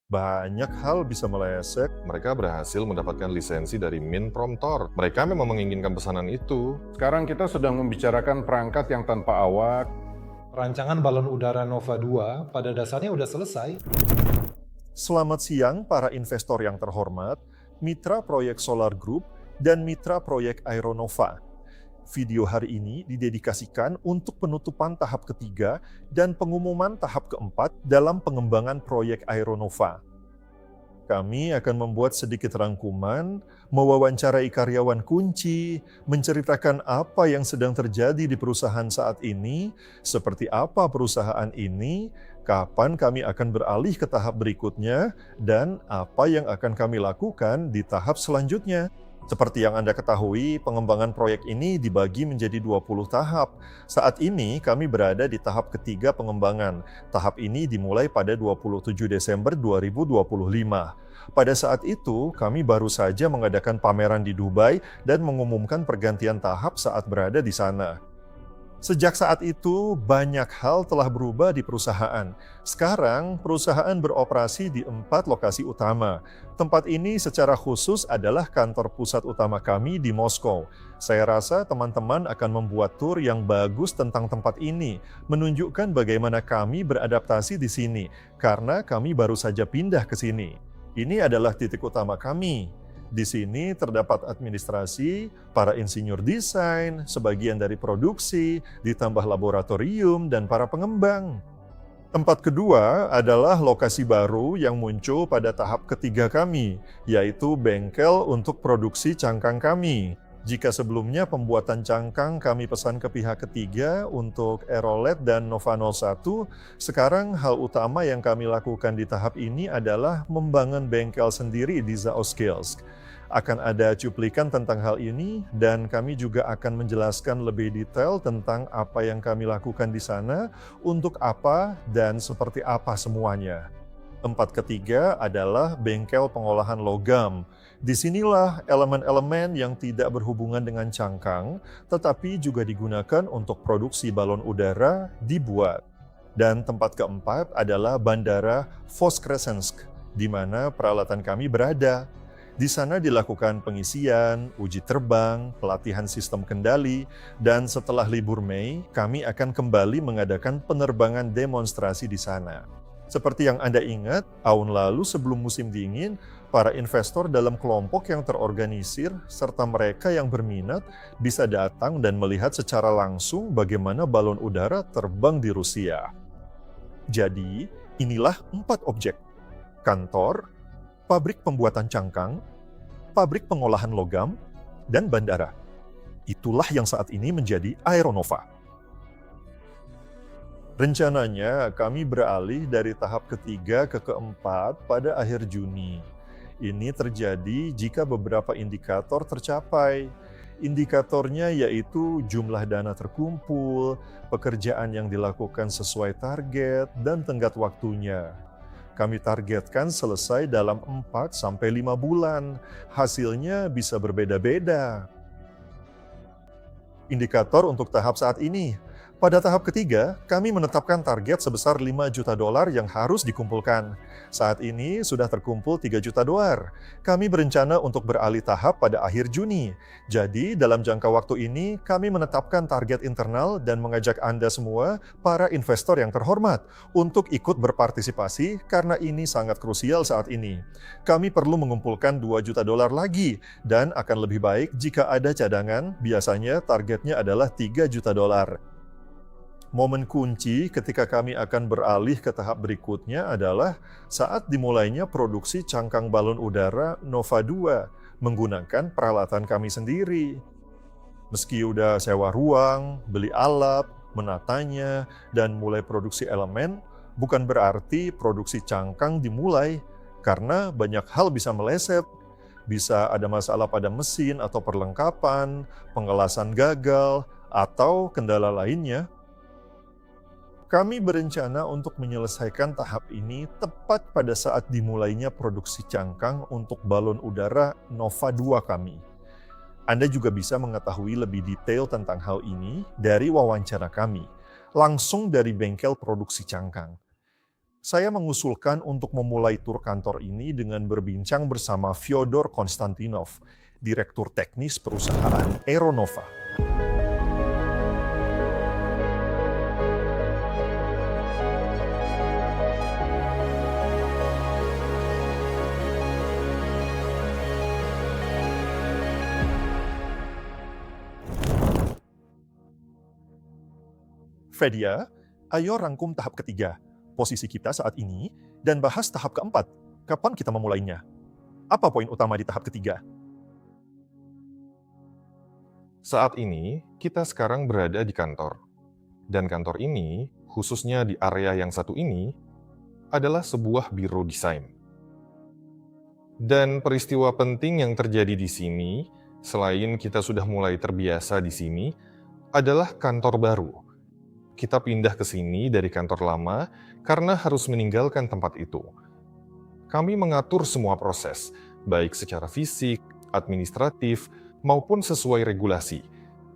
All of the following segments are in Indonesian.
Banyak hal bisa meleset. Mereka berhasil mendapatkan lisensi dari Min Promptor. Mereka memang menginginkan pesanan itu. Sekarang kita sedang membicarakan perangkat yang tanpa awak. Rancangan balon udara Nova 2 pada dasarnya udah selesai. Selamat siang para investor yang terhormat, mitra proyek Solar Group, dan mitra proyek Aeronova. Video hari ini didedikasikan untuk penutupan tahap ketiga dan pengumuman tahap keempat dalam pengembangan proyek Aeronova. Kami akan membuat sedikit rangkuman, mewawancarai karyawan kunci, menceritakan apa yang sedang terjadi di perusahaan saat ini, seperti apa perusahaan ini, kapan kami akan beralih ke tahap berikutnya, dan apa yang akan kami lakukan di tahap selanjutnya. Seperti yang Anda ketahui, pengembangan proyek ini dibagi menjadi 20 tahap. Saat ini kami berada di tahap ketiga pengembangan. Tahap ini dimulai pada 27 Desember 2025. Pada saat itu, kami baru saja mengadakan pameran di Dubai dan mengumumkan pergantian tahap saat berada di sana. Sejak saat itu, banyak hal telah berubah di perusahaan. Sekarang, perusahaan beroperasi di 4 lokasi utama. Tempat ini secara khusus adalah kantor pusat utama kami di Moskow. Saya rasa teman-teman akan membuat tur yang bagus tentang tempat ini, menunjukkan bagaimana kami beradaptasi di sini, karena kami baru saja pindah ke sini. Ini adalah titik utama kami. Di sini terdapat administrasi, para insinyur desain, sebagian dari produksi, ditambah laboratorium, dan para pengembang. Tempat kedua adalah lokasi baru yang muncul pada tahap ketiga kami, yaitu bengkel untuk produksi cangkang kami. Jika sebelumnya pembuatan cangkang kami pesan ke pihak ketiga untuk Aerolet dan Nova 01, sekarang hal utama yang kami lakukan di tahap ini adalah membangun bengkel sendiri di Zaoskilsk. Akan ada cuplikan tentang hal ini dan kami juga akan menjelaskan lebih detail tentang apa yang kami lakukan di sana, untuk apa dan seperti apa semuanya. Tempat ketiga adalah bengkel pengolahan logam. Disinilah elemen-elemen yang tidak berhubungan dengan cangkang, tetapi juga digunakan untuk produksi balon udara dibuat. Dan tempat keempat adalah Bandara Voskresensk, di mana peralatan kami berada. Di sana dilakukan pengisian, uji terbang, pelatihan sistem kendali, dan setelah libur Mei, kami akan kembali mengadakan penerbangan demonstrasi di sana. Seperti yang Anda ingat, tahun lalu sebelum musim dingin, para investor dalam kelompok yang terorganisir serta mereka yang berminat bisa datang dan melihat secara langsung bagaimana balon udara terbang di Rusia. Jadi, inilah 4 objek: kantor, pabrik pembuatan cangkang, pabrik pengolahan logam, dan bandara. Itulah yang saat ini menjadi Aeronova. Rencananya kami beralih dari tahap ketiga ke keempat pada akhir Juni. Ini terjadi jika beberapa indikator tercapai. Indikatornya yaitu jumlah dana terkumpul, pekerjaan yang dilakukan sesuai target, dan tenggat waktunya. Kami targetkan selesai dalam 4-5 bulan. Hasilnya bisa berbeda-beda. Indikator untuk tahap saat ini. Pada tahap ketiga, kami menetapkan target sebesar $5 juta yang harus dikumpulkan. Saat ini sudah terkumpul $3 juta. Kami berencana untuk beralih tahap pada akhir Juni. Jadi, dalam jangka waktu ini, kami menetapkan target internal dan mengajak Anda semua, para investor yang terhormat, untuk ikut berpartisipasi karena ini sangat krusial saat ini. Kami perlu mengumpulkan $2 juta lagi, dan akan lebih baik jika ada cadangan. Biasanya targetnya adalah $3 juta. Momen kunci ketika kami akan beralih ke tahap berikutnya adalah saat dimulainya produksi cangkang balon udara Nova 2 menggunakan peralatan kami sendiri. Meski udah sewa ruang, beli alat, menatanya, dan mulai produksi elemen, bukan berarti produksi cangkang dimulai, karena banyak hal bisa meleset. Bisa ada masalah pada mesin atau perlengkapan, pengelasan gagal, atau kendala lainnya. Kami berencana untuk menyelesaikan tahap ini tepat pada saat dimulainya produksi cangkang untuk balon udara Nova 2 kami. Anda juga bisa mengetahui lebih detail tentang hal ini dari wawancara kami, langsung dari bengkel produksi cangkang. Saya mengusulkan untuk memulai tur kantor ini dengan berbincang bersama Fyodor Konstantinov, Direktur Teknis Perusahaan Aeronova. Fedia, ayo rangkum tahap ketiga, posisi kita saat ini, dan bahas tahap keempat, kapan kita memulainya. Apa poin utama di tahap ketiga? Saat ini, kita sekarang berada di kantor. Dan kantor ini, khususnya di area yang satu ini, adalah sebuah biro desain. Dan peristiwa penting yang terjadi di sini, selain kita sudah mulai terbiasa di sini, adalah kantor baru. Kita pindah ke sini dari kantor lama karena harus meninggalkan tempat itu. Kami mengatur semua proses, baik secara fisik, administratif, maupun sesuai regulasi,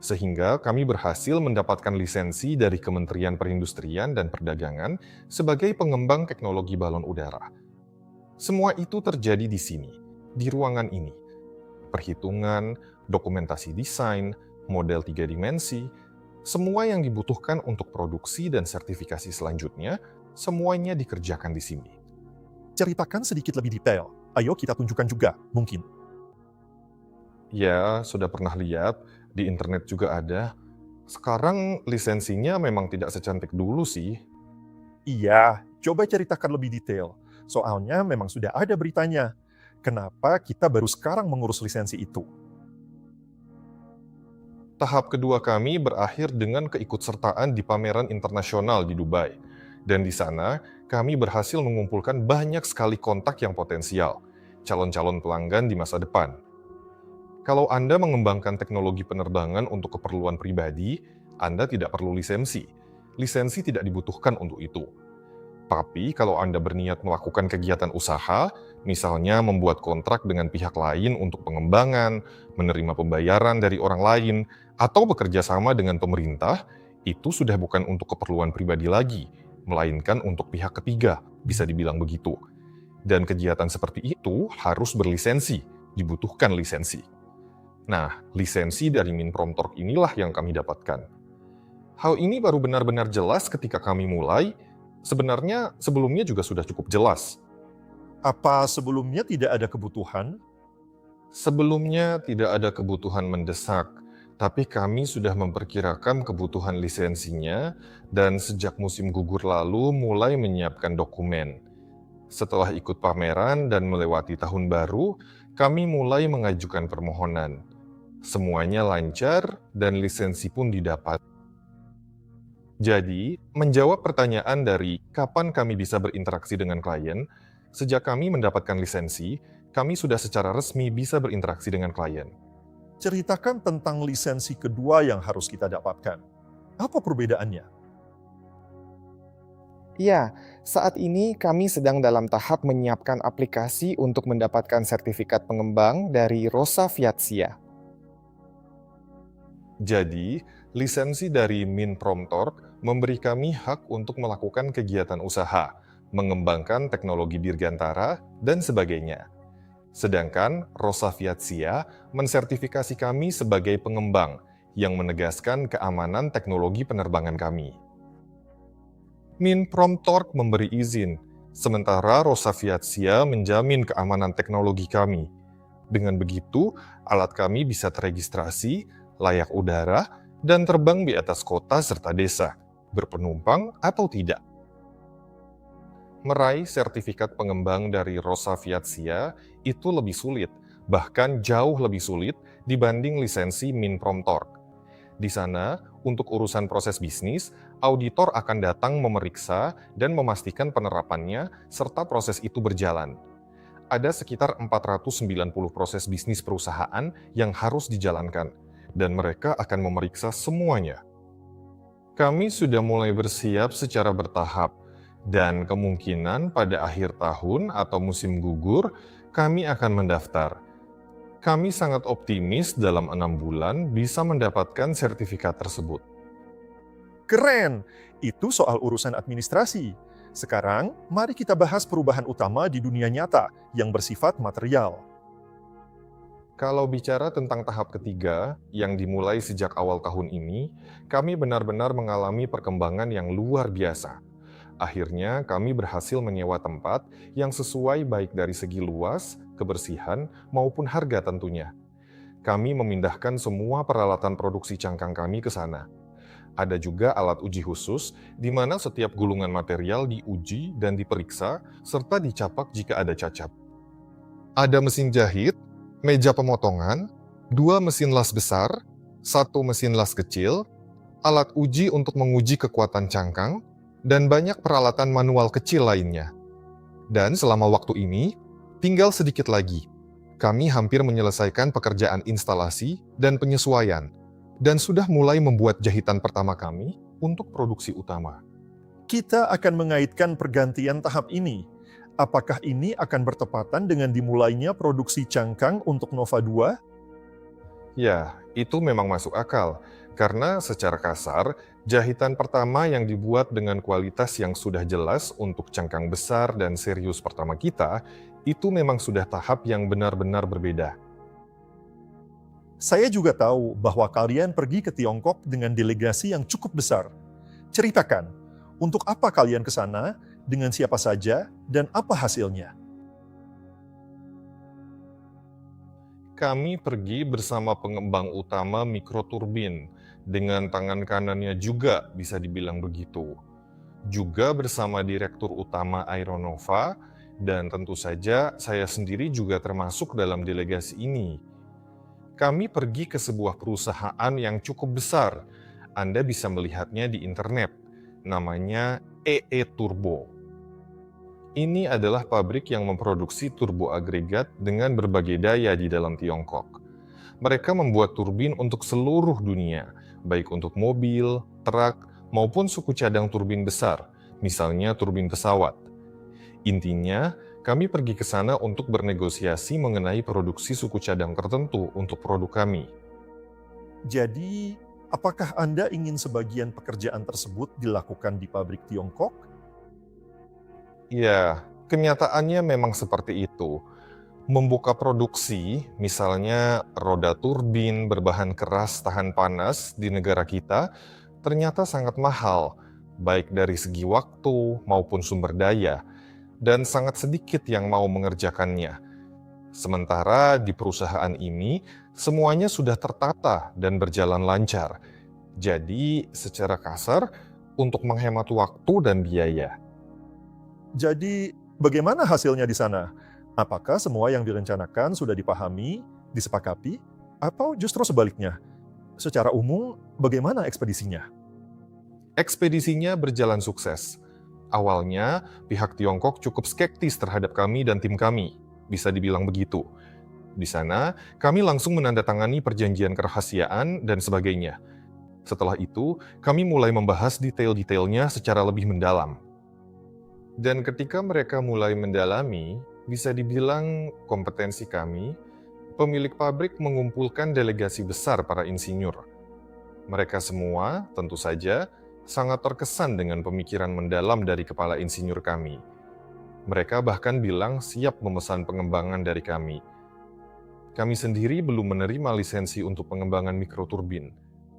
sehingga kami berhasil mendapatkan lisensi dari Kementerian Perindustrian dan Perdagangan sebagai pengembang teknologi balon udara. Semua itu terjadi di sini, di ruangan ini. Perhitungan, dokumentasi desain, model 3 dimensi, semua yang dibutuhkan untuk produksi dan sertifikasi selanjutnya, semuanya dikerjakan di sini. Ceritakan sedikit lebih detail. Ayo kita tunjukkan juga, mungkin. Ya, sudah pernah lihat, di internet juga ada. Sekarang lisensinya memang tidak secantik dulu sih. Iya, coba ceritakan lebih detail. Soalnya memang sudah ada beritanya. Kenapa kita baru sekarang mengurus lisensi itu? Tahap kedua kami berakhir dengan keikutsertaan di pameran internasional di Dubai. Dan di sana, kami berhasil mengumpulkan banyak sekali kontak yang potensial, calon-calon pelanggan di masa depan. Kalau Anda mengembangkan teknologi penerbangan untuk keperluan pribadi, Anda tidak perlu lisensi. Lisensi tidak dibutuhkan untuk itu. Tapi kalau Anda berniat melakukan kegiatan usaha, misalnya membuat kontrak dengan pihak lain untuk pengembangan, menerima pembayaran dari orang lain, atau bekerja sama dengan pemerintah, itu sudah bukan untuk keperluan pribadi lagi, melainkan untuk pihak ketiga, bisa dibilang begitu. Dan kegiatan seperti itu harus berlisensi, dibutuhkan lisensi. Nah, lisensi dari Minpromtork inilah yang kami dapatkan. Hal ini baru benar-benar jelas ketika kami mulai. Sebenarnya sebelumnya juga sudah cukup jelas. Apa sebelumnya tidak ada kebutuhan? Sebelumnya tidak ada kebutuhan mendesak, tapi kami sudah memperkirakan kebutuhan lisensinya dan sejak musim gugur lalu mulai menyiapkan dokumen. Setelah ikut pameran dan melewati tahun baru, kami mulai mengajukan permohonan. Semuanya lancar dan lisensi pun didapat. Jadi, menjawab pertanyaan dari kapan kami bisa berinteraksi dengan klien, sejak kami mendapatkan lisensi, kami sudah secara resmi bisa berinteraksi dengan klien. Ceritakan tentang lisensi kedua yang harus kita dapatkan. Apa perbedaannya? Ya, saat ini kami sedang dalam tahap menyiapkan aplikasi untuk mendapatkan sertifikat pengembang dari Rosa Viatsia. Jadi, lisensi dari Minpromtork memberi kami hak untuk melakukan kegiatan usaha, mengembangkan teknologi dirgantara, dan sebagainya. Sedangkan Rosa Viatsia mensertifikasi kami sebagai pengembang yang menegaskan keamanan teknologi penerbangan kami. Minpromtork memberi izin, sementara Rosa Viatsia menjamin keamanan teknologi kami. Dengan begitu, alat kami bisa teregistrasi, layak udara, dan terbang di atas kota serta desa, berpenumpang atau tidak. Meraih sertifikat pengembang dari Rosa Viatsia itu lebih sulit, bahkan jauh lebih sulit dibanding lisensi Minpromtork. Di sana, untuk urusan proses bisnis, auditor akan datang memeriksa dan memastikan penerapannya serta proses itu berjalan. Ada sekitar 490 proses bisnis perusahaan yang harus dijalankan, dan mereka akan memeriksa semuanya. Kami sudah mulai bersiap secara bertahap, dan kemungkinan pada akhir tahun atau musim gugur, kami akan mendaftar. Kami sangat optimis dalam 6 bulan bisa mendapatkan sertifikat tersebut. Keren! Itu soal urusan administrasi. Sekarang, mari kita bahas perubahan utama di dunia nyata yang bersifat material. Kalau bicara tentang tahap ketiga, yang dimulai sejak awal tahun ini, kami benar-benar mengalami perkembangan yang luar biasa. Akhirnya, kami berhasil menyewa tempat yang sesuai baik dari segi luas, kebersihan, maupun harga tentunya. Kami memindahkan semua peralatan produksi cangkang kami ke sana. Ada juga alat uji khusus, di mana setiap gulungan material diuji dan diperiksa, serta dicapak jika ada cacat. Ada mesin jahit, meja pemotongan, 2 mesin las besar, 1 mesin las kecil, alat uji untuk menguji kekuatan cangkang, dan banyak peralatan manual kecil lainnya. Dan selama waktu ini, tinggal sedikit lagi. Kami hampir menyelesaikan pekerjaan instalasi dan penyesuaian, dan sudah mulai membuat jahitan pertama kami untuk produksi utama. Kita akan mengaitkan pergantian tahap ini. Apakah ini akan bertepatan dengan dimulainya produksi cangkang untuk Nova 2? Ya, itu memang masuk akal, karena secara kasar, jahitan pertama yang dibuat dengan kualitas yang sudah jelas untuk cangkang besar dan serius pertama kita, itu memang sudah tahap yang benar-benar berbeda. Saya juga tahu bahwa kalian pergi ke Tiongkok dengan delegasi yang cukup besar. Ceritakan, untuk apa kalian ke sana, dengan siapa saja, dan apa hasilnya? Kami pergi bersama pengembang utama mikroturbin, dengan tangan kanannya juga bisa dibilang begitu. Juga bersama Direktur Utama Aeronova, dan tentu saja saya sendiri juga termasuk dalam delegasi ini. Kami pergi ke sebuah perusahaan yang cukup besar. Anda bisa melihatnya di internet. Namanya EE Turbo. Ini adalah pabrik yang memproduksi turbo agregat dengan berbagai daya di dalam Tiongkok. Mereka membuat turbin untuk seluruh dunia, baik untuk mobil, truk, maupun suku cadang turbin besar, misalnya turbin pesawat. Intinya, kami pergi ke sana untuk bernegosiasi mengenai produksi suku cadang tertentu untuk produk kami. Jadi, apakah Anda ingin sebagian pekerjaan tersebut dilakukan di pabrik Tiongkok? Ya, kenyataannya memang seperti itu. Membuka produksi, misalnya roda turbin berbahan keras tahan panas di negara kita, ternyata sangat mahal, baik dari segi waktu maupun sumber daya, dan sangat sedikit yang mau mengerjakannya. Sementara di perusahaan ini, semuanya sudah tertata dan berjalan lancar. Jadi, secara kasar, untuk menghemat waktu dan biaya. Jadi, bagaimana hasilnya di sana? Apakah semua yang direncanakan sudah dipahami, disepakati, atau justru sebaliknya? Secara umum, bagaimana ekspedisinya? Ekspedisinya berjalan sukses. Awalnya, pihak Tiongkok cukup skeptis terhadap kami dan tim kami, bisa dibilang begitu. Di sana, kami langsung menandatangani perjanjian kerahasiaan dan sebagainya. Setelah itu, kami mulai membahas detail-detailnya secara lebih mendalam. Dan ketika mereka mulai mendalami, bisa dibilang kompetensi kami, pemilik pabrik mengumpulkan delegasi besar para insinyur. Mereka semua, tentu saja, sangat terkesan dengan pemikiran mendalam dari kepala insinyur kami. Mereka bahkan bilang siap memesan pengembangan dari kami. Kami sendiri belum menerima lisensi untuk pengembangan mikroturbin,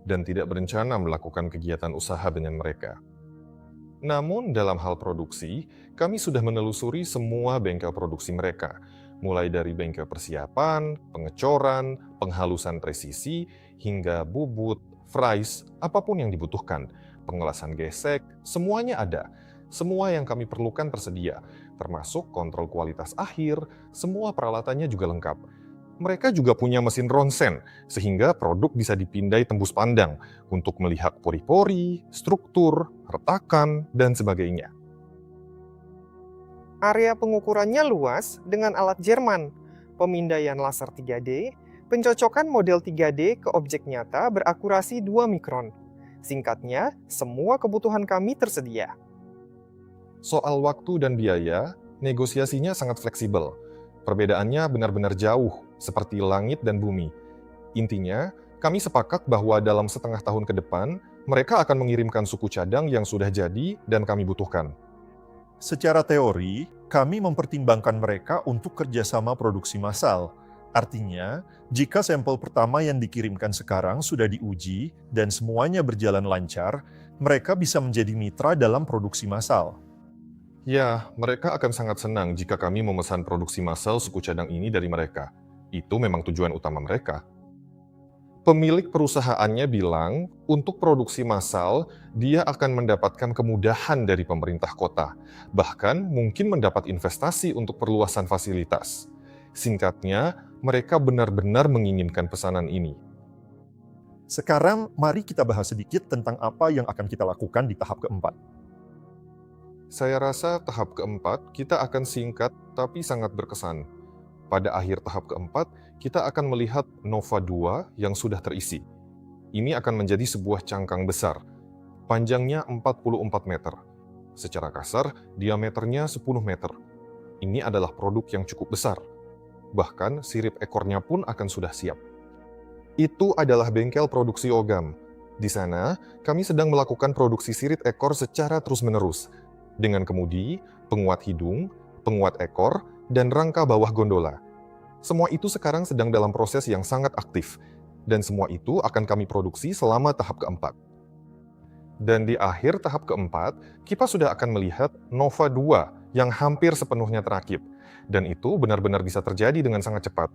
dan tidak berencana melakukan kegiatan usaha dengan mereka. Namun dalam hal produksi, kami sudah menelusuri semua bengkel produksi mereka, mulai dari bengkel persiapan, pengecoran, penghalusan presisi, hingga bubut, fries, apapun yang dibutuhkan, pengelasan gesek, semuanya ada. Semua yang kami perlukan tersedia, termasuk kontrol kualitas akhir, semua peralatannya juga lengkap. Mereka juga punya mesin ronsen, sehingga produk bisa dipindai tembus pandang untuk melihat pori-pori, struktur, retakan, dan sebagainya. Area pengukurannya luas dengan alat Jerman, pemindaian laser 3D, pencocokan model 3D ke objek nyata berakurasi 2 mikron. Singkatnya, semua kebutuhan kami tersedia. Soal waktu dan biaya, negosiasinya sangat fleksibel. Perbedaannya benar-benar jauh, seperti langit dan bumi. Intinya, kami sepakat bahwa dalam setengah tahun ke depan, mereka akan mengirimkan suku cadang yang sudah jadi dan kami butuhkan. Secara teori, kami mempertimbangkan mereka untuk kerjasama produksi massal. Artinya, jika sampel pertama yang dikirimkan sekarang sudah diuji dan semuanya berjalan lancar, mereka bisa menjadi mitra dalam produksi massal. Ya, mereka akan sangat senang jika kami memesan produksi massal suku cadang ini dari mereka. Itu memang tujuan utama mereka. Pemilik perusahaannya bilang, untuk produksi massal, dia akan mendapatkan kemudahan dari pemerintah kota, bahkan mungkin mendapat investasi untuk perluasan fasilitas. Singkatnya, mereka benar-benar menginginkan pesanan ini. Sekarang, mari kita bahas sedikit tentang apa yang akan kita lakukan di tahap keempat. Saya rasa tahap keempat kita akan singkat tapi sangat berkesan. Pada akhir tahap keempat, kita akan melihat Nova 2 yang sudah terisi. Ini akan menjadi sebuah cangkang besar, panjangnya 44 meter. Secara kasar, diameternya 10 meter. Ini adalah produk yang cukup besar. Bahkan sirip ekornya pun akan sudah siap. Itu adalah bengkel produksi Ogam. Di sana, kami sedang melakukan produksi sirip ekor secara terus-menerus, dengan kemudi, penguat hidung, penguat ekor, dan rangka bawah gondola. Semua itu sekarang sedang dalam proses yang sangat aktif, dan semua itu akan kami produksi selama tahap keempat. Dan di akhir tahap keempat, kita sudah akan melihat Nova 2 yang hampir sepenuhnya terakip, dan itu benar-benar bisa terjadi dengan sangat cepat.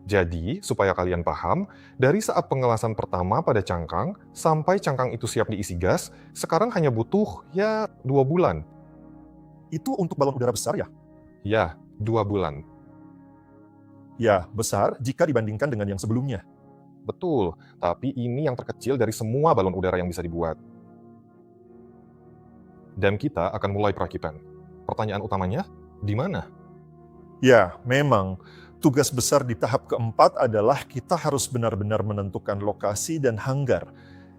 Jadi, supaya kalian paham, dari saat pengelasan pertama pada cangkang, sampai cangkang itu siap diisi gas, sekarang hanya butuh, 2 bulan. Itu untuk balon udara besar ya? Ya, 2 bulan. Ya, besar jika dibandingkan dengan yang sebelumnya. Betul, tapi ini yang terkecil dari semua balon udara yang bisa dibuat. Dan kita akan mulai perakitan. Pertanyaan utamanya, di mana? Ya, memang. Tugas besar di tahap keempat adalah kita harus benar-benar menentukan lokasi dan hanggar.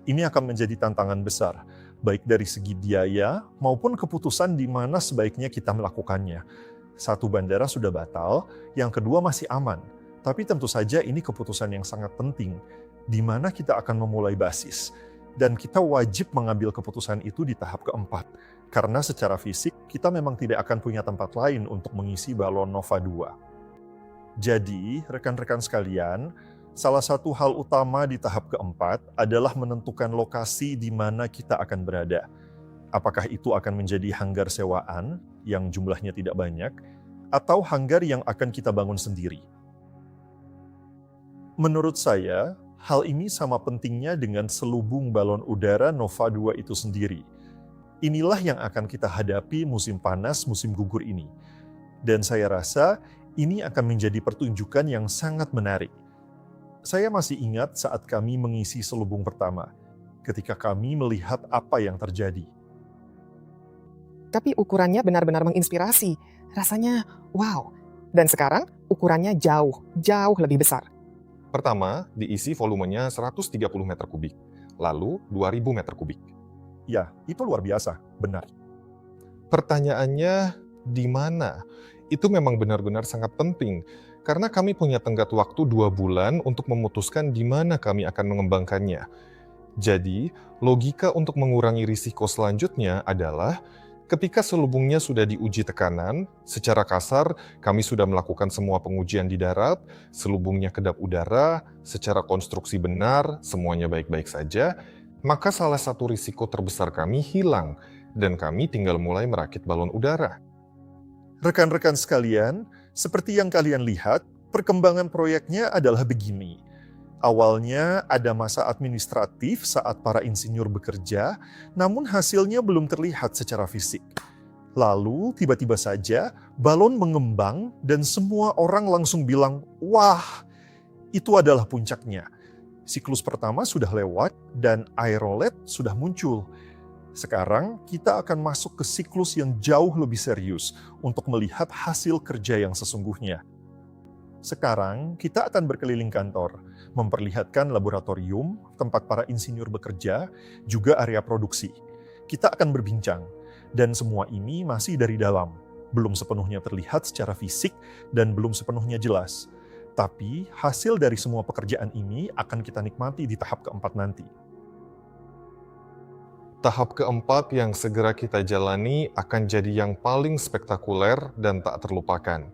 Ini akan menjadi tantangan besar, baik dari segi biaya maupun keputusan di mana sebaiknya kita melakukannya. Satu bandara sudah batal, yang kedua masih aman. Tapi tentu saja ini keputusan yang sangat penting, di mana kita akan memulai basis. Dan kita wajib mengambil keputusan itu di tahap keempat, karena secara fisik kita memang tidak akan punya tempat lain untuk mengisi balon Nova 2. Jadi, rekan-rekan sekalian, salah satu hal utama di tahap keempat adalah menentukan lokasi di mana kita akan berada. Apakah itu akan menjadi hanggar sewaan yang jumlahnya tidak banyak, atau hanggar yang akan kita bangun sendiri. Menurut saya, hal ini sama pentingnya dengan selubung balon udara Nova 2 itu sendiri. Inilah yang akan kita hadapi musim panas, musim gugur ini. Dan saya rasa ini akan menjadi pertunjukan yang sangat menarik. Saya masih ingat saat kami mengisi selubung pertama, ketika kami melihat apa yang terjadi. Tapi ukurannya benar-benar menginspirasi. Rasanya wow. Dan sekarang ukurannya jauh lebih besar. Pertama, diisi volumenya 130 meter kubik, lalu 2000 meter kubik. Ya, itu luar biasa, benar. Pertanyaannya, di mana? Itu memang benar-benar sangat penting, karena kami punya tenggat waktu 2 bulan untuk memutuskan di mana kami akan mengembangkannya. Jadi, logika untuk mengurangi risiko selanjutnya adalah ketika selubungnya sudah diuji tekanan, secara kasar kami sudah melakukan semua pengujian di darat, selubungnya kedap udara, secara konstruksi benar, semuanya baik-baik saja, maka salah satu risiko terbesar kami hilang, dan kami tinggal mulai merakit balon udara. Rekan-rekan sekalian, seperti yang kalian lihat, perkembangan proyeknya adalah begini. Awalnya ada masa administratif saat para insinyur bekerja, namun hasilnya belum terlihat secara fisik. Lalu tiba-tiba saja balon mengembang dan semua orang langsung bilang, "Wah, itu adalah puncaknya." Siklus pertama sudah lewat dan aerolet sudah muncul. Sekarang kita akan masuk ke siklus yang jauh lebih serius untuk melihat hasil kerja yang sesungguhnya. Sekarang kita akan berkeliling kantor, memperlihatkan laboratorium, tempat para insinyur bekerja, juga area produksi. Kita akan berbincang, dan semua ini masih dari dalam, belum sepenuhnya terlihat secara fisik dan belum sepenuhnya jelas. Tapi hasil dari semua pekerjaan ini akan kita nikmati di tahap keempat nanti. Tahap keempat yang segera kita jalani akan jadi yang paling spektakuler dan tak terlupakan.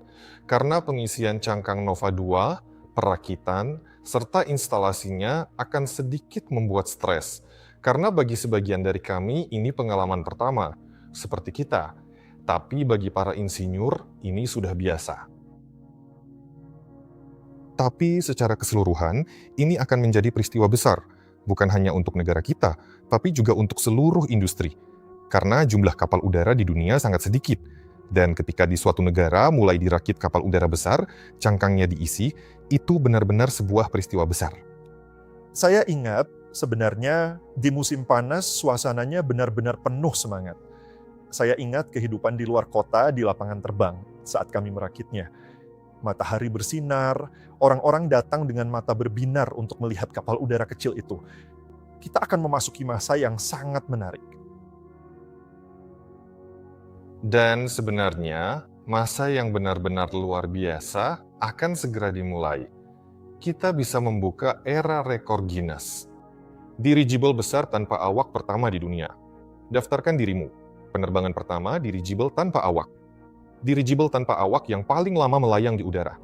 Karena pengisian cangkang Nova 2, perakitan, serta instalasinya akan sedikit membuat stres. Karena bagi sebagian dari kami ini pengalaman pertama, seperti kita. Tapi bagi para insinyur ini sudah biasa. Tapi secara keseluruhan, ini akan menjadi peristiwa besar. Bukan hanya untuk negara kita, tapi juga untuk seluruh industri. Karena jumlah kapal udara di dunia sangat sedikit. Dan ketika di suatu negara mulai dirakit kapal udara besar, cangkangnya diisi, itu benar-benar sebuah peristiwa besar. Saya ingat sebenarnya di musim panas suasananya benar-benar penuh semangat. Saya ingat kehidupan di luar kota di lapangan terbang saat kami merakitnya. Matahari bersinar, orang-orang datang dengan mata berbinar untuk melihat kapal udara kecil itu. Kita akan memasuki masa yang sangat menarik. Dan sebenarnya, masa yang benar-benar luar biasa akan segera dimulai. Kita bisa membuka era rekor Guinness. Dirigible besar tanpa awak pertama di dunia. Daftarkan dirimu. Penerbangan pertama dirigible tanpa awak. Dirigible tanpa awak yang paling lama melayang di udara.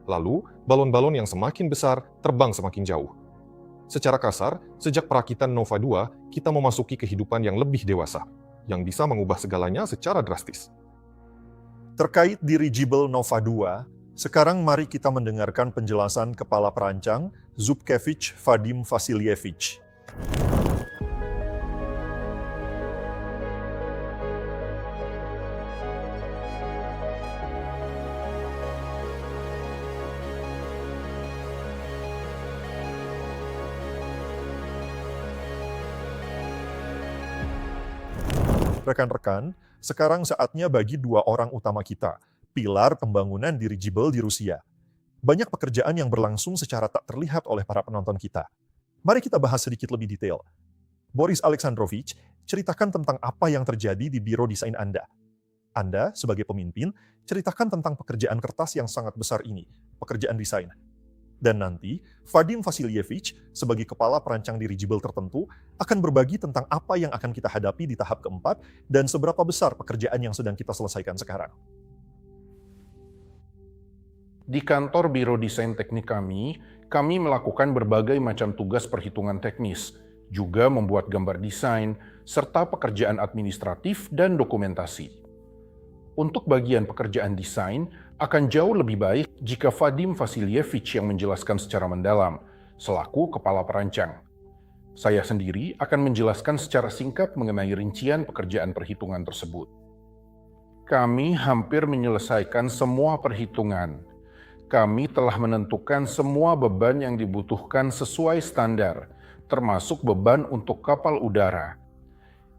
Lalu, balon-balon yang semakin besar terbang semakin jauh. Secara kasar, sejak perakitan Nova 2, kita memasuki kehidupan yang lebih dewasa, yang bisa mengubah segalanya secara drastis. Terkait dirigible Nova 2, sekarang mari kita mendengarkan penjelasan Kepala Perancang Zubkevich Vadim Vasilyevich. Rekan-rekan, sekarang saatnya bagi dua orang utama kita, pilar pembangunan dirigible di Rusia. Banyak pekerjaan yang berlangsung secara tak terlihat oleh para penonton kita. Mari kita bahas sedikit lebih detail. Boris Alexandrovich, ceritakan tentang apa yang terjadi di biro desain Anda. Anda, sebagai pemimpin, ceritakan tentang pekerjaan kertas yang sangat besar ini, pekerjaan desain. Dan nanti, Vadim Vasilyevich, sebagai kepala perancang dirigible tertentu, akan berbagi tentang apa yang akan kita hadapi di tahap keempat dan seberapa besar pekerjaan yang sedang kita selesaikan sekarang. Di kantor Biro Desain Teknik kami melakukan berbagai macam tugas perhitungan teknis, juga membuat gambar desain, serta pekerjaan administratif dan dokumentasi. Untuk bagian pekerjaan desain, akan jauh lebih baik jika Vadim Vasilyevich yang menjelaskan secara mendalam, selaku kepala perancang. Saya sendiri akan menjelaskan secara singkat mengenai rincian pekerjaan perhitungan tersebut. Kami hampir menyelesaikan semua perhitungan. Kami telah menentukan semua beban yang dibutuhkan sesuai standar, termasuk beban untuk kapal udara.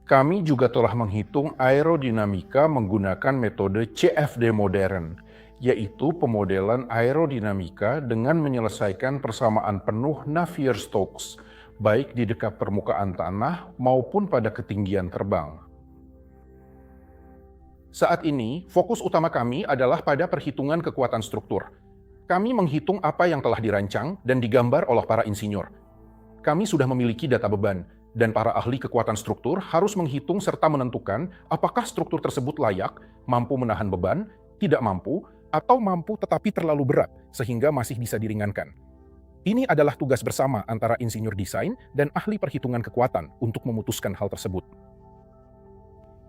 Kami juga telah menghitung aerodinamika menggunakan metode CFD modern, yaitu pemodelan aerodinamika dengan menyelesaikan persamaan penuh Navier-Stokes, baik di dekat permukaan tanah maupun pada ketinggian terbang. Saat ini, fokus utama kami adalah pada perhitungan kekuatan struktur. Kami menghitung apa yang telah dirancang dan digambar oleh para insinyur. Kami sudah memiliki data beban, dan para ahli kekuatan struktur harus menghitung serta menentukan apakah struktur tersebut layak, mampu menahan beban, tidak mampu, atau mampu tetapi terlalu berat sehingga masih bisa diringankan. Ini adalah tugas bersama antara insinyur desain dan ahli perhitungan kekuatan untuk memutuskan hal tersebut.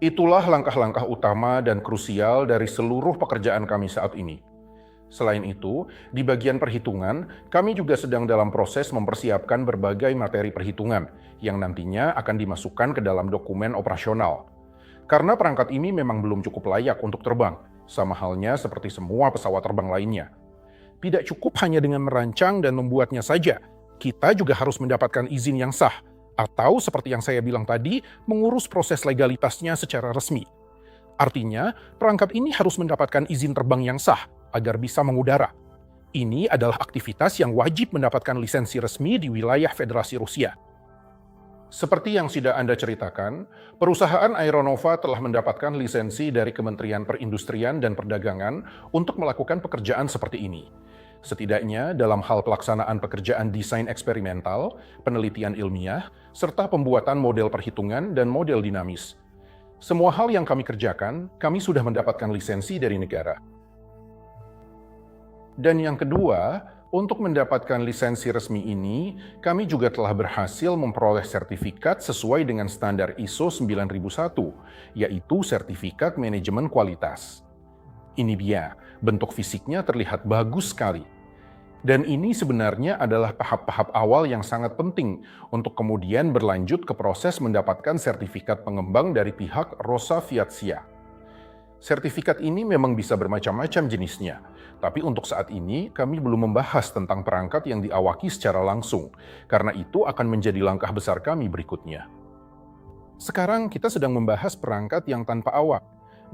Itulah langkah-langkah utama dan krusial dari seluruh pekerjaan kami saat ini. Selain itu, di bagian perhitungan, kami juga sedang dalam proses mempersiapkan berbagai materi perhitungan yang nantinya akan dimasukkan ke dalam dokumen operasional. Karena perangkat ini memang belum cukup layak untuk terbang, sama halnya seperti semua pesawat terbang lainnya. Tidak cukup hanya dengan merancang dan membuatnya saja, kita juga harus mendapatkan izin yang sah, atau seperti yang saya bilang tadi, mengurus proses legalitasnya secara resmi. Artinya, perangkat ini harus mendapatkan izin terbang yang sah agar bisa mengudara. Ini adalah aktivitas yang wajib mendapatkan lisensi resmi di wilayah Federasi Rusia. Seperti yang sudah Anda ceritakan, perusahaan Aeronova telah mendapatkan lisensi dari Kementerian Perindustrian dan Perdagangan untuk melakukan pekerjaan seperti ini. Setidaknya dalam hal pelaksanaan pekerjaan desain eksperimental, penelitian ilmiah, serta pembuatan model perhitungan dan model dinamis. Semua hal yang kami kerjakan, kami sudah mendapatkan lisensi dari negara. Dan yang kedua, untuk mendapatkan lisensi resmi ini, kami juga telah berhasil memperoleh sertifikat sesuai dengan standar ISO 9001, yaitu Sertifikat Manajemen Kualitas. Ini dia, bentuk fisiknya terlihat bagus sekali. Dan ini sebenarnya adalah tahap-tahap awal yang sangat penting untuk kemudian berlanjut ke proses mendapatkan sertifikat pengembang dari pihak Rosa Viatsia. Sertifikat ini memang bisa bermacam-macam jenisnya, tapi untuk saat ini kami belum membahas tentang perangkat yang diawaki secara langsung, karena itu akan menjadi langkah besar kami berikutnya. Sekarang kita sedang membahas perangkat yang tanpa awak.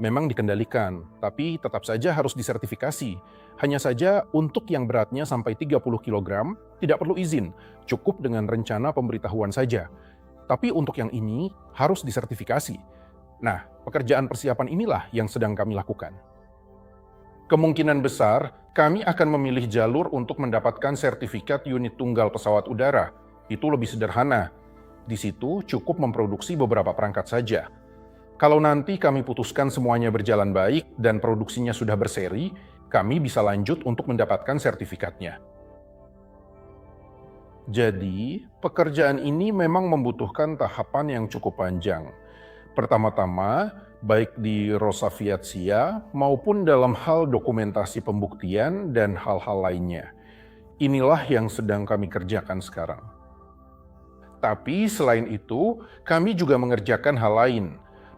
Memang dikendalikan, tapi tetap saja harus disertifikasi. Hanya saja untuk yang beratnya sampai 30 kg, tidak perlu izin, cukup dengan rencana pemberitahuan saja. Tapi untuk yang ini harus disertifikasi. Nah, pekerjaan persiapan inilah yang sedang kami lakukan. Kemungkinan besar, kami akan memilih jalur untuk mendapatkan sertifikat unit tunggal pesawat udara. Itu lebih sederhana. Di situ cukup memproduksi beberapa perangkat saja. Kalau nanti kami putuskan semuanya berjalan baik dan produksinya sudah berseri, kami bisa lanjut untuk mendapatkan sertifikatnya. Jadi, pekerjaan ini memang membutuhkan tahapan yang cukup panjang. Pertama-tama, baik di Rosa Viatsia maupun dalam hal dokumentasi pembuktian dan hal-hal lainnya. Inilah yang sedang kami kerjakan sekarang. Tapi selain itu, kami juga mengerjakan hal lain.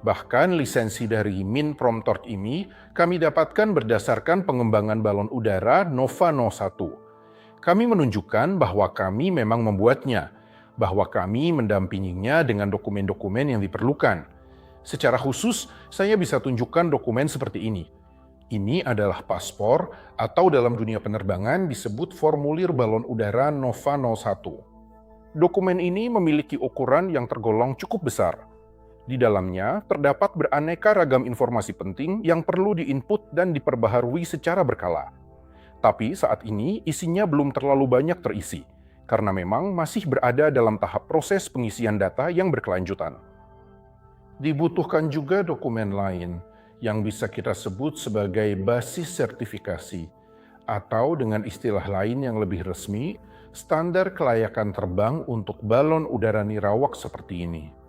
Bahkan lisensi dari Minprom-Torch ini kami dapatkan berdasarkan pengembangan balon udara Nova 01. Kami menunjukkan bahwa kami memang membuatnya, bahwa kami mendampinginya dengan dokumen-dokumen yang diperlukan. Secara khusus, saya bisa tunjukkan dokumen seperti ini. Ini adalah paspor atau dalam dunia penerbangan disebut formulir balon udara Nova 01. Dokumen ini memiliki ukuran yang tergolong cukup besar. Di dalamnya terdapat beraneka ragam informasi penting yang perlu diinput dan diperbaharui secara berkala. Tapi saat ini isinya belum terlalu banyak terisi, karena memang masih berada dalam tahap proses pengisian data yang berkelanjutan. Dibutuhkan juga dokumen lain yang bisa kita sebut sebagai basis sertifikasi, atau dengan istilah lain yang lebih resmi, standar kelayakan terbang untuk balon udara nirawak seperti ini.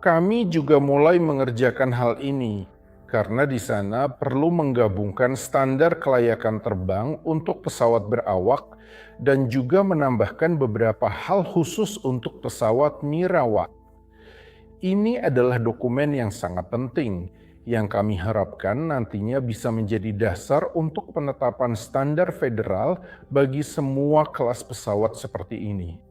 Kami juga mulai mengerjakan hal ini karena di sana perlu menggabungkan standar kelayakan terbang untuk pesawat berawak dan juga menambahkan beberapa hal khusus untuk pesawat nirawak. Ini adalah dokumen yang sangat penting yang kami harapkan nantinya bisa menjadi dasar untuk penetapan standar federal bagi semua kelas pesawat seperti ini.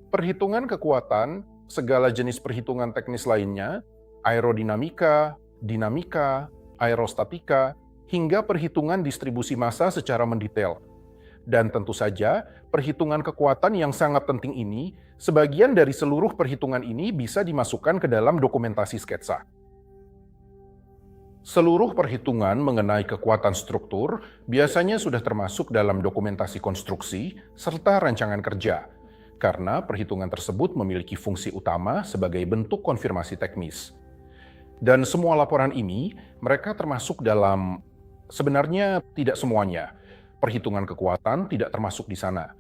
Perhitungan kekuatan, segala jenis perhitungan teknis lainnya, aerodinamika, dinamika, aerostatika, hingga perhitungan distribusi massa secara mendetail. Dan tentu saja, perhitungan kekuatan yang sangat penting ini, sebagian dari seluruh perhitungan ini bisa dimasukkan ke dalam dokumentasi sketsa. Seluruh perhitungan mengenai kekuatan struktur biasanya sudah termasuk dalam dokumentasi konstruksi serta rancangan kerja, karena perhitungan tersebut memiliki fungsi utama sebagai bentuk konfirmasi teknis. Dan semua laporan ini, mereka termasuk dalam, sebenarnya tidak semuanya. Perhitungan kekuatan tidak termasuk di sana.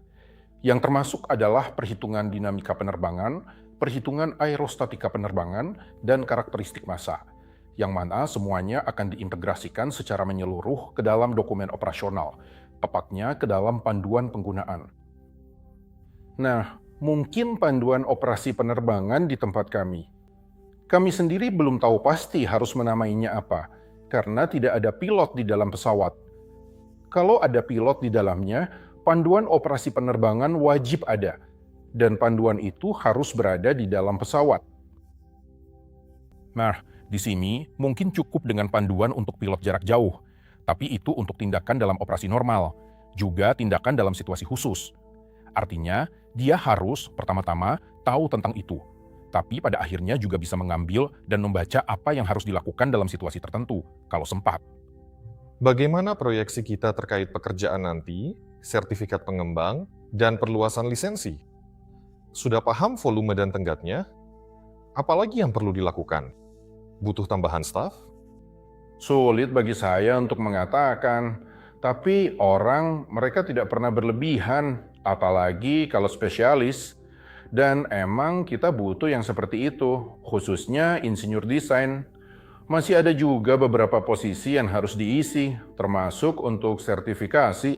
Yang termasuk adalah perhitungan dinamika penerbangan, perhitungan aerostatika penerbangan, dan karakteristik massa, yang mana semuanya akan diintegrasikan secara menyeluruh ke dalam dokumen operasional, tepatnya ke dalam panduan penggunaan. Nah, mungkin panduan operasi penerbangan di tempat kami. Kami sendiri belum tahu pasti harus menamainya apa, karena tidak ada pilot di dalam pesawat. Kalau ada pilot di dalamnya, panduan operasi penerbangan wajib ada, dan panduan itu harus berada di dalam pesawat. Nah, di sini mungkin cukup dengan panduan untuk pilot jarak jauh, tapi itu untuk tindakan dalam operasi normal, juga tindakan dalam situasi khusus. Artinya, dia harus pertama-tama tahu tentang itu, tapi pada akhirnya juga bisa mengambil dan membaca apa yang harus dilakukan dalam situasi tertentu, kalau sempat. Bagaimana proyeksi kita terkait pekerjaan nanti, sertifikat pengembang, dan perluasan lisensi? Sudah paham volume dan tenggatnya? Apalagi yang perlu dilakukan? Butuh tambahan staf? Sulit bagi saya untuk mengatakan, tapi mereka tidak pernah berlebihan, apalagi kalau spesialis. Dan emang kita butuh yang seperti itu, khususnya insinyur desain. Masih ada juga beberapa posisi yang harus diisi, termasuk untuk sertifikasi.